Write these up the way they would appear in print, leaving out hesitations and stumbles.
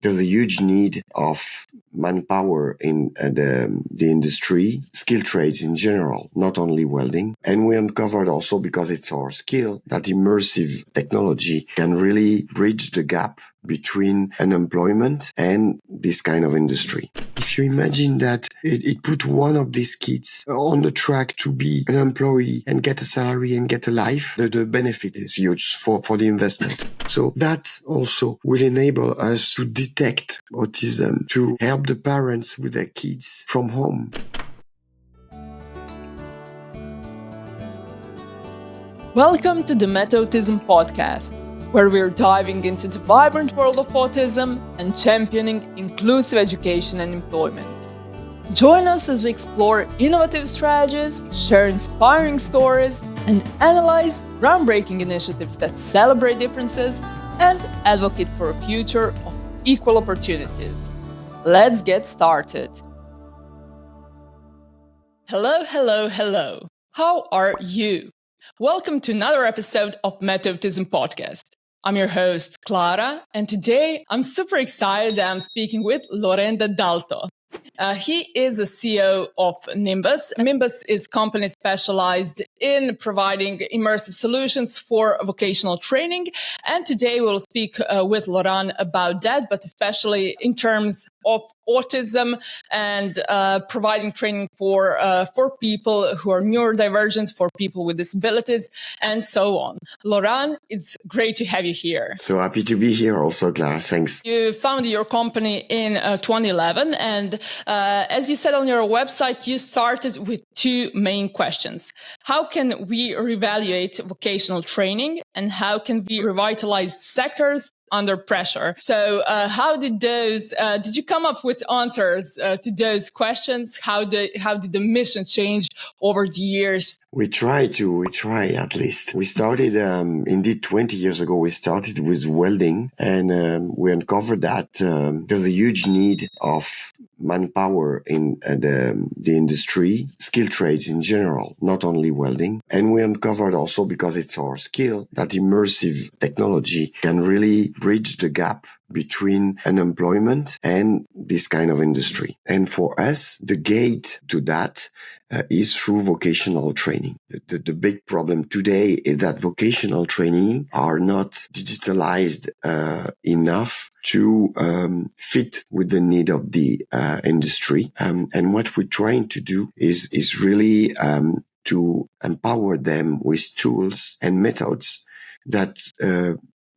There's a huge need of manpower in the industry, skilled trades in general, not only welding. And we uncovered also, because it's our skill, that immersive technology can really bridge the gap between unemployment and this kind of industry. If you imagine that it put one of these kids on the track to be an employee and get a salary and get a life, the benefit is huge for the investment. So that also will enable us to detect autism, to help the parents with their kids from home. Welcome to the Metautism podcast, where we're diving into the vibrant world of autism and championing inclusive education and employment. Join us as we explore innovative strategies, share inspiring stories, and analyze groundbreaking initiatives that celebrate differences and advocate for a future of equal opportunities. Let's get started. Hello. How are you? Welcome to another episode of Metautism podcast. I'm your host, Clara, and today I'm super excited that I'm speaking with Laurent Da Dalto. He is the CEO of MIMBUS. MIMBUS is a company specialized in providing immersive solutions for vocational training. And today we'll speak with Laurent about that, but especially in terms of autism and providing training for people who are neurodivergent, for people with disabilities, and so on. Laurent, it's great to have you here. So happy to be here also, Clara. Thanks. You founded your company in 2011, and as you said on your website, you started with two main questions. How can we reevaluate vocational training, and how can we revitalize sectors under pressure? So how did you come up with answers to those questions? How did the mission change over the years? We try at least. We started, indeed 20 years ago, we started with welding, and we uncovered that there's a huge need of manpower in the industry, skilled trades in general, not only welding. And we uncovered also, because it's our skill, that immersive technology can really bridge the gap between unemployment and this kind of industry. And for us, the gate to that is through vocational training. The big problem today is that vocational training are not digitalized enough to fit with the need of the industry. And what we're trying to do is really to empower them with tools and methods that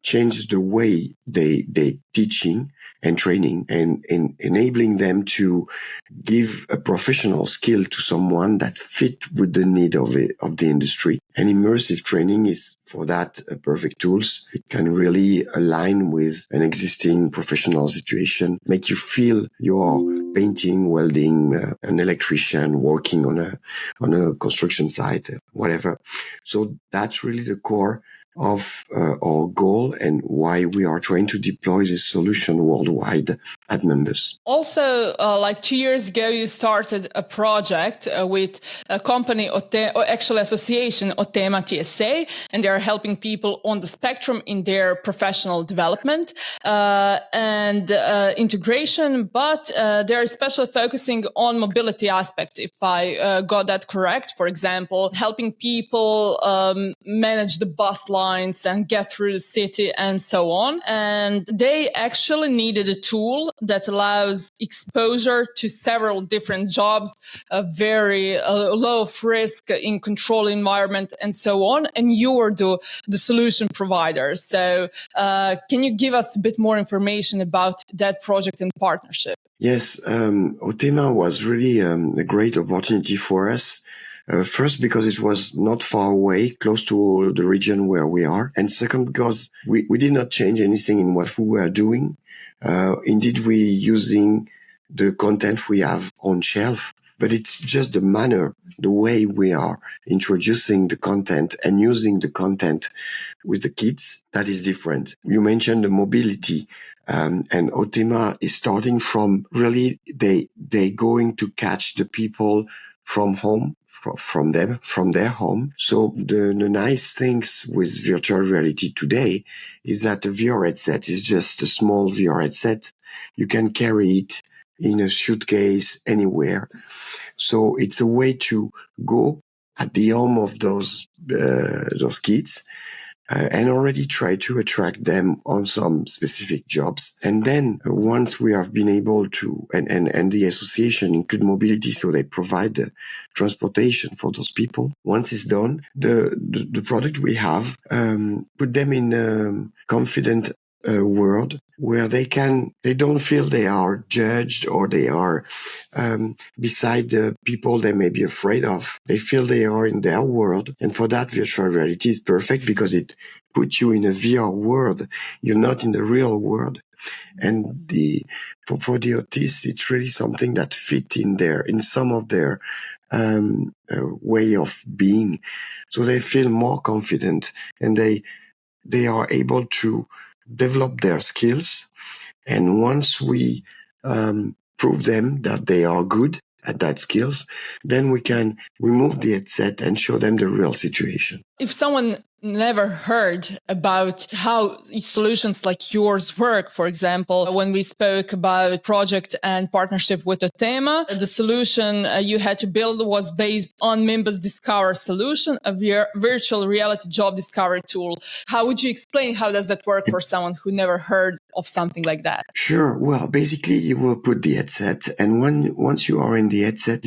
change the way they teaching and training, and enabling them to give a professional skill to someone that fit with the need of the industry. And immersive training is for that perfect tools. It can really align with an existing professional situation, make you feel you're painting, welding, an electrician working on a construction site, whatever. So that's really the core of our goal and why we are trying to deploy this solution worldwide at MIMBUS. Also, like 2 years ago, you started a project with a company, association, OTEMA TSA, and they are helping people on the spectrum in their professional development and integration, but they're especially focusing on mobility aspect, if I got that correct. For example, helping people manage the bus lines and get through the city and so on. And they actually needed a tool that allows exposure to several different jobs, a very low risk in controlled environment and so on. And you're the solution provider. So can you give us a bit more information about that project and partnership? Yes, OTEMA was really a great opportunity for us. First, because it was not far away, close to the region where we are. And second, because we did not change anything in what we were doing. Indeed, we're using the content we have on shelf, but it's just the manner, the way we are introducing the content and using the content with the kids that is different. You mentioned the mobility, and OTEMA is starting from really they going to catch the people from home, from them, from their home. So the nice things with virtual reality today is that the VR headset is just a small VR headset. You can carry it in a suitcase anywhere. So it's a way to go at the home of those kids and already try to attract them on some specific jobs. And then once we have been able to, and the association include mobility, so they provide the transportation for those people. Once it's done, the product we have, put them in a confident world where they don't feel they are judged or they are beside the people they may be afraid of. They feel they are in their world. And for that, virtual reality is perfect because it puts you in a VR world. You're not in the real world. And for the autists, it's really something that fit in some of their way of being. So they feel more confident and they are able to develop their skills. And once we prove them that they are good at that skills, then we can remove the headset and show them the real situation. If someone never heard about how solutions like yours work, for example, when we spoke about project and partnership with OTEMA, the solution you had to build was based on MIMBUS Discover solution, a virtual reality job discovery tool. How would you explain how does that work for someone who never heard of something like that? Sure. Well, basically you will put the headset, and once you are in the headset,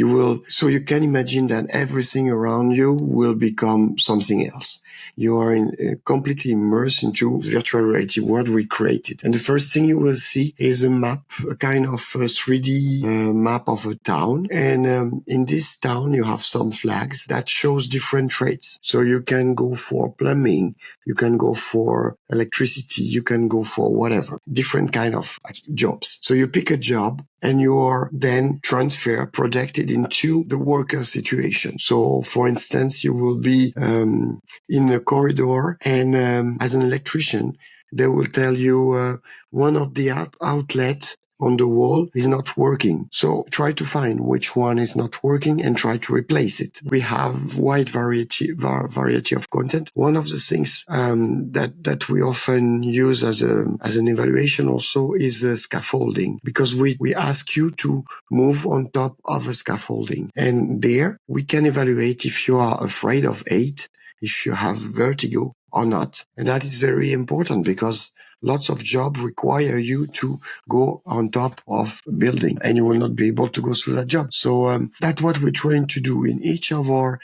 so you can imagine that everything around you will become something else. You are completely immersed into virtual reality world we created. And the first thing you will see is a map, a kind of a 3D map of a town. And in this town, you have some flags that shows different trades. So you can go for plumbing, you can go for electricity, you can go for whatever, different kind of jobs. So you pick a job and you are then projected into the worker situation. So for instance, you will be in a corridor and as an electrician, they will tell you one of the outlets on the wall is not working. So try to find which one is not working and try to replace it. We have wide variety of content. One of the things that we often use as an evaluation also is scaffolding, because we ask you to move on top of a scaffolding. And there we can evaluate if you are afraid of height, if you have vertigo or not. And that is very important because lots of jobs require you to go on top of a building and you will not be able to go through that job. So that's what we're trying to do in each of our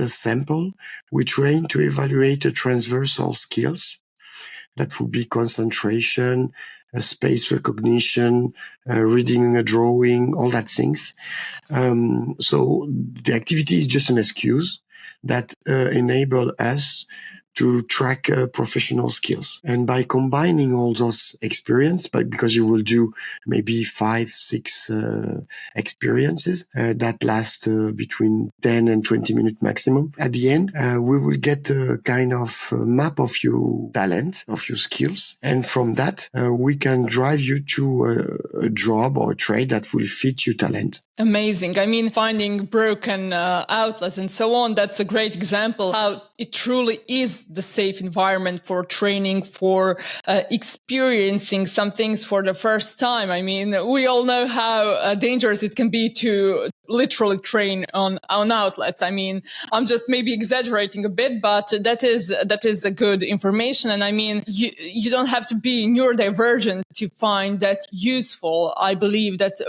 sample. We train to evaluate the transversal skills. That would be concentration, space recognition, reading a drawing, all that things. So the activity is just an excuse that enable us to track professional skills. And by combining all those experience, because you will do maybe 5-6 experiences that last between 10 and 20 minutes maximum. At the end, we will get a kind of map of your talent, of your skills. And from that, we can drive you to a job or a trade that will fit your talent. Amazing. I mean, finding broken outlets and so on, that's a great example how it truly is the safe environment for training, for experiencing some things for the first time. I mean, we all know how dangerous it can be to literally train on outlets. I mean, I'm just maybe exaggerating a bit, but that is a good information. And I mean, you don't have to be neurodivergent to find that useful. I believe that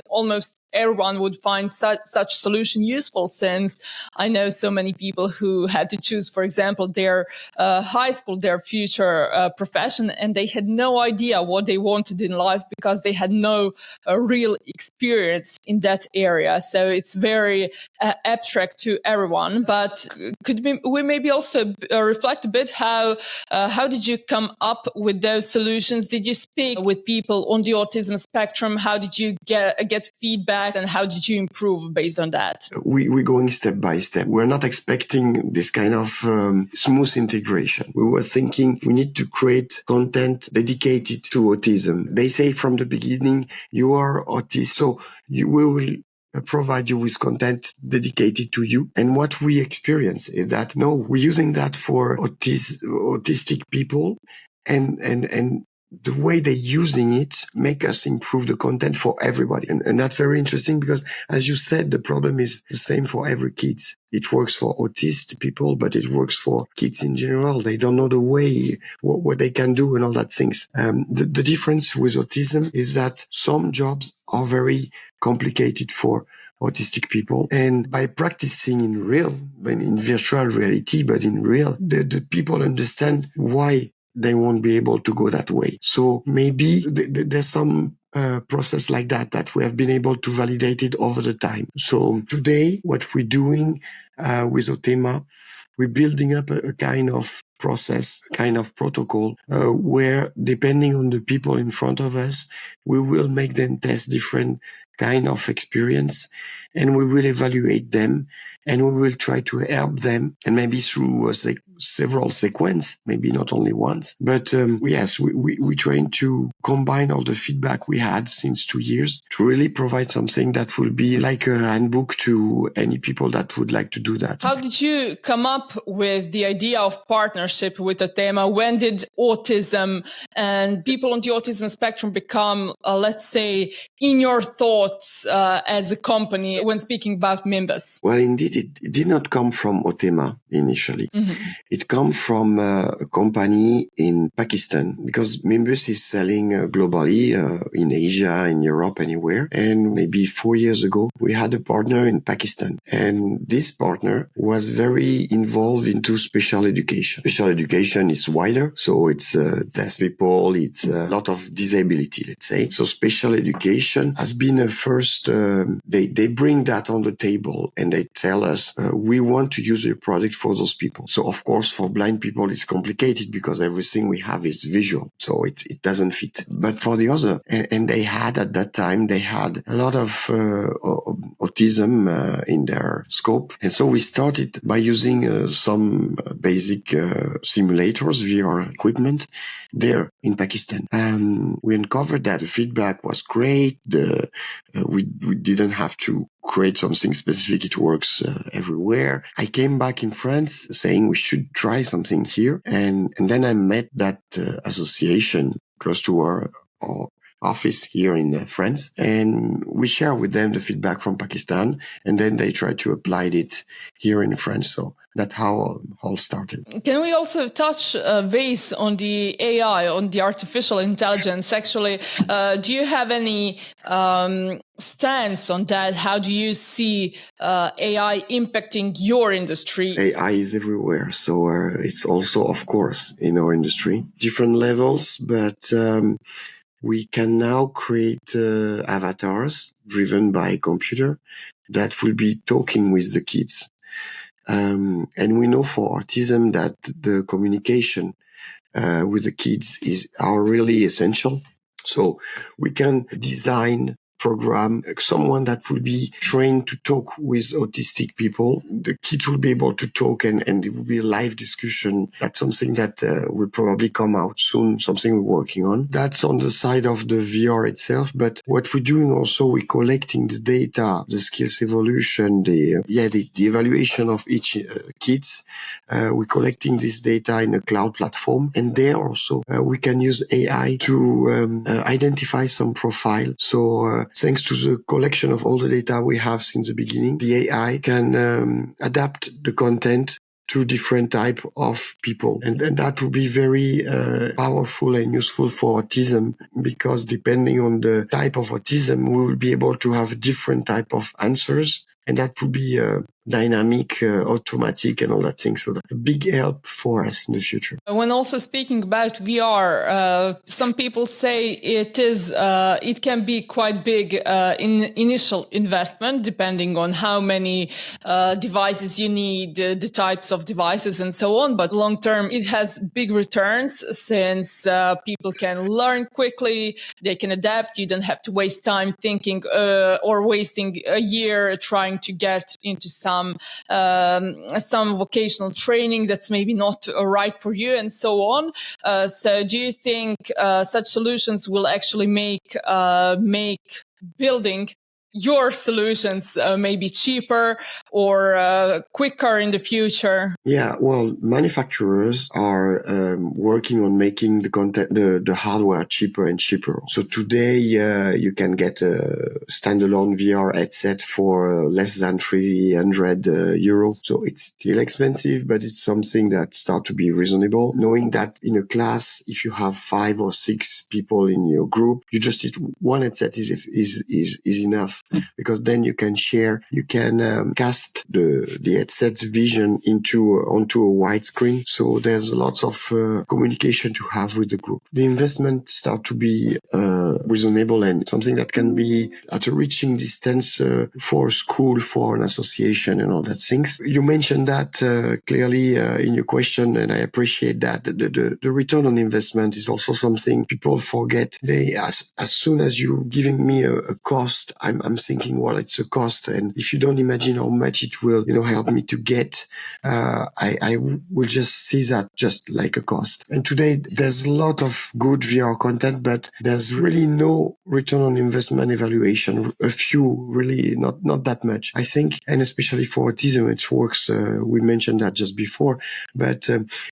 almost everyone would find such solution useful, since I know so many people who had to choose, for example, their high school, their future profession, and they had no idea what they wanted in life because they had no real experience in that area. So it's very abstract to everyone. But could we maybe also reflect a bit how did you come up with those solutions? Did you speak with people on the autism spectrum? How did you get feedback? And how did you improve based on that? We're going step by step. We're not expecting this kind of smooth integration. We were thinking we need to create content dedicated to autism. They say from the beginning, you are autist, so we will provide you with content dedicated to you. And what we experience is that, no, we're using that for autistic people, and the way they're using it make us improve the content for everybody. And that's very interesting because, as you said, the problem is the same for every kid. It works for autistic people, but it works for kids in general. They don't know the way, what they can do and all that things. The difference with autism is that some jobs are very complicated for autistic people. And by practicing in real, in virtual reality, but in real, the people understand why they won't be able to go that way. So maybe there's some process like that we have been able to validate it over the time. So today, what we're doing with OTEMA, we're building up a kind of process, kind of protocol, where depending on the people in front of us, we will make them test different kind of experience, and we will evaluate them, and we will try to help them, and maybe through several sequences, maybe not only once. But yes, we're trying to combine all the feedback we had since 2 years to really provide something that will be like a handbook to any people that would like to do that. How did you come up with the idea of partnership with OTEMA? When did autism and people on the autism spectrum become, let's say, in your thoughts as a company when speaking about MIMBUS? Well, indeed, it did not come from OTEMA initially. Mm-hmm. It comes from a company in Pakistan, because MIMBUS is selling globally in Asia, in Europe, anywhere. And maybe 4 years ago, we had a partner in Pakistan. And this partner was very involved into special education. Special education is wider, so it's deaf people, it's a lot of disability, let's say. So special education has been a first, they bring that on the table and they tell us, we want to use your product for those people. So of course, for blind people, it's complicated because everything we have is visual. So it doesn't fit. But for the other, and they had at that time, they had a lot of autism in their scope. And so we started by using some basic simulators, VR equipment there in Pakistan. We uncovered that the feedback was great. We didn't have to create something specific. It works everywhere. I came back in France saying we should try something here. And then I met that association close to our office here in France, and we share with them the feedback from Pakistan, and then they try to apply it here in France. So that's how all started. Can we also touch base on the AI, on the artificial intelligence? Actually, do you have any stance on that? How do you see AI impacting your industry? AI is everywhere. So it's also, of course, in our industry, different levels, but we can now create avatars driven by computer that will be talking with the kids. And we know for autism that the communication with the kids are really essential. So we can design, program someone that will be trained to talk with autistic people. The kids will be able to talk, and it will be a live discussion. That's something that will probably come out soon, something we're working on. That's on the side of the VR itself. But what we're doing also, we're collecting the data, the skills evolution, the evaluation of each kids. We're collecting this data in a cloud platform. And there also, we can use AI to identify some profile. So thanks to the collection of all the data we have since the beginning, the AI can adapt the content to different type of people. And that will be very powerful and useful for autism, because depending on the type of autism, we will be able to have different type of answers. And that will be dynamic, automatic, and all that thing. So that's a big help for us in the future. When also speaking about VR, some people say it can be quite big in initial investment, depending on how many devices you need, the types of devices, and so on. But long term, it has big returns, since people can learn quickly, they can adapt. You don't have to waste time thinking or wasting a year trying to get into some vocational training that's maybe not right for you, and so on. So do you think such solutions will actually make building your solutions may be cheaper or quicker in the future? Yeah, well, manufacturers are working on making the content, the hardware cheaper and cheaper. So today, you can get a standalone VR headset for less than 300 euro. So it's still expensive, but it's something that start to be reasonable. Knowing that in a class, if you have 5 or 6 people in your group, you just need one headset is enough, because then you can share, you can cast the headset's vision onto a wide screen. So there's lots of communication to have with the group. The investment start to be reasonable and something that can be at a reaching distance for a school, for an association, and all that things. You mentioned that clearly in your question, and I appreciate that. The return on investment is also something people forget. As soon as you're giving me a cost, I'm thinking, well, it's a cost, and if you don't imagine how much it will, help me to get, I will just see that just like a cost. And today there's a lot of good VR content, but there's really no return on investment evaluation. A few, really, not that much, I think. And especially for autism, it works. We mentioned that just before, but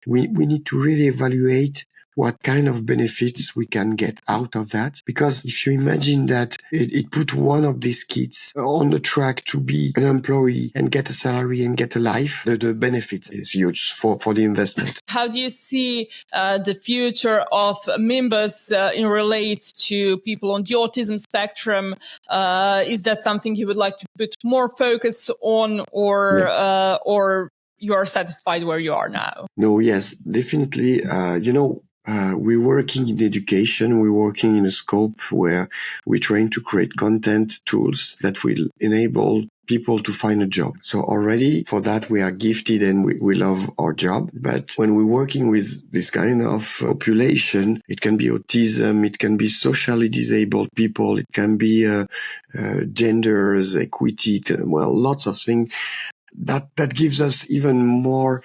we need to really evaluate what kind of benefits we can get out of that. Because if you imagine that it put one of these kids on the track to be an employee and get a salary and get a life, the benefit is huge for the investment. How do you see the future of MIMBUS in relates to people on the autism spectrum? Is that something you would like to put more focus on, or you're satisfied where you are now? No, yes, definitely. We're working in education. We're working in a scope where we're trying to create content tools that will enable people to find a job. So already for that, we are gifted and we love our job. But when we're working with this kind of population, it can be autism, it can be socially disabled people, it can be genders, equity, lots of things. That gives us even more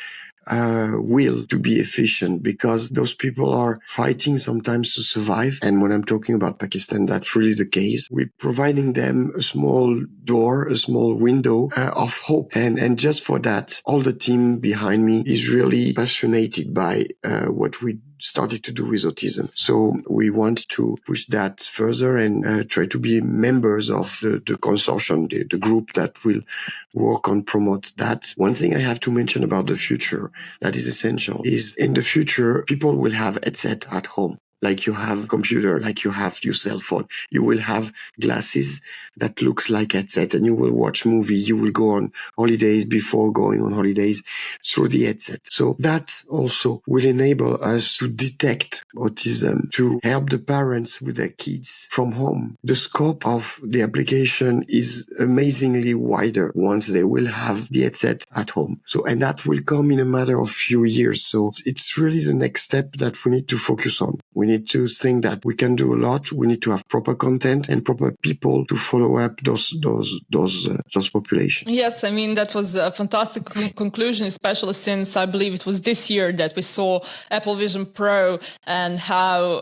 will to be efficient, because those people are fighting sometimes to survive. And when I'm talking about Pakistan, that's really the case. We're providing them a small door, a small window of hope. And just for that, all the team behind me is really passionate by what we started to do with autism. So we want to push that further and try to be members of the consortium, the group that will work on promote that. One thing I have to mention about the future that is essential is, in the future, people will have headset at home. Like you have computer, like you have your cell phone. You will have glasses that looks like headset, and you will watch movie. You will go on holidays before going on holidays through the headset. So that also will enable us to detect autism, to help the parents with their kids from home. The scope of the application is amazingly wider once they will have the headset at home. So, and that will come in a matter of few years. So it's really the next step that we need to focus on. We need to think that we can do a lot. We need to have proper content and proper people to follow up those populations. Yes, I mean, that was a fantastic conclusion, especially since I believe it was this year that we saw Apple Vision Pro and how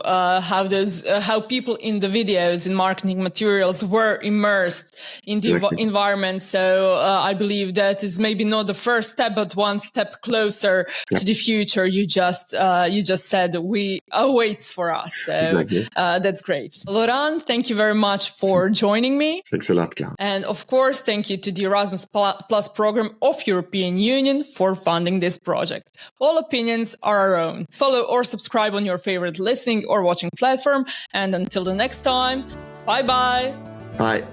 people in the videos, in marketing materials, were immersed in the environment. So I believe that is maybe not the first step, but one step closer to the future. You just said we awaits for us. So that's great. Laurent, thank you very much for joining me. Thanks a lot, Clara. And of course, thank you to the Erasmus Plus program of European Union for funding this project. All opinions are our own. Follow or subscribe on your favorite listening or watching platform. And until the next time, bye-bye. Bye.